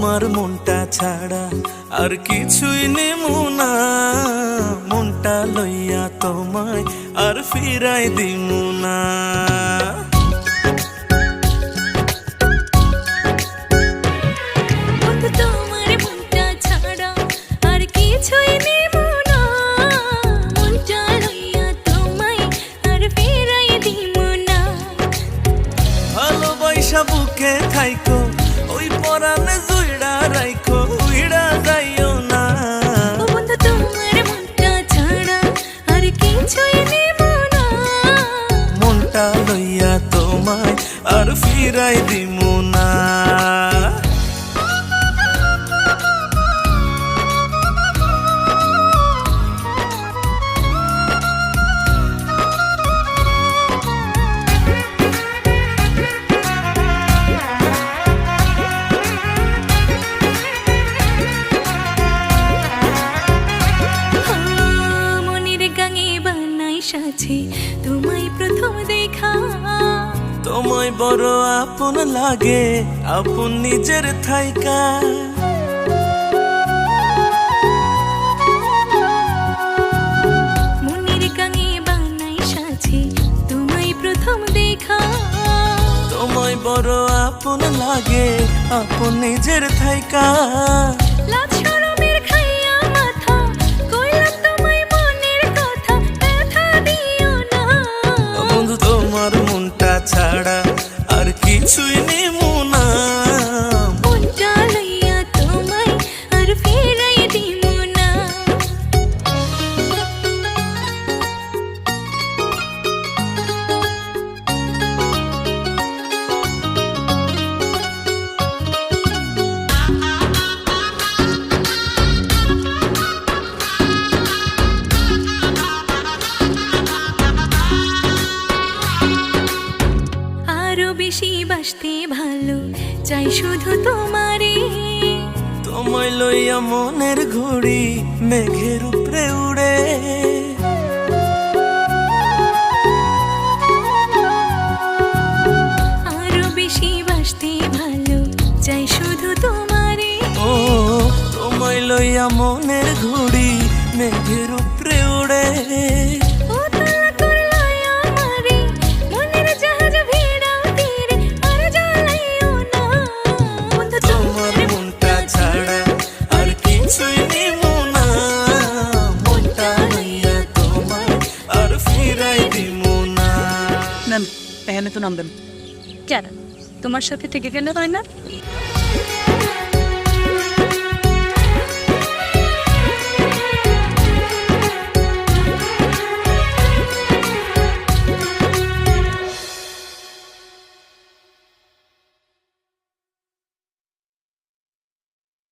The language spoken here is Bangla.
তোমার মনটা ছাড়া আর কিছুই নেমু না, মনটা লইয়া তোমায় আর ফিরাই দিমু না। তোমার মনটা ছাড়া আর কিছুই নেমু না, মনটা লইয়া তোমায় আর ফিরাই দিমু না। ভালোবাসা বুকে থাইকো ওই পরাণে জুইড়া রাইখো, উইড়া যাইও না। ও বন্ধু তোমার মনটা ছাড়া আর কিছুই নেমু না, মনটা লইয়া তোমায় আর ফিরাই দিমু না। সাথে তোমায় প্রথম দেখা, তোমায় বড় আপন লাগে আপন নিজের থাইকা। মনের গাঙে বানাই সাথে তোমায় প্রথম দেখা, তোমায় বড় আপন লাগে আপন নিজের থাইকা। লাজ শরমের খাইয়া মাথা কইলাম তোমায় মনের কথা, ব্যথা দিও না। বন্ধু তোমার মনটা ছাড়া আর কিছুই নেমু না, মনটা লইয়া তোমায় আর ফিরাই দিমু না। বেশি বাসতে ভালো চাই শুধু তোমারে, তোমায় লইয়া মনের ঘুড়ি মেঘের উপরে উড়ে। আরো বেশি বাসতে ভালো চাই শুধু তোমারে। ও তোমায় লইয়া মনের ঘুড়ি মেঘের উপরে উড়ে। এখানে তো নাম দেন। কেন তোমার সাথে থেকে গেলে হয় না?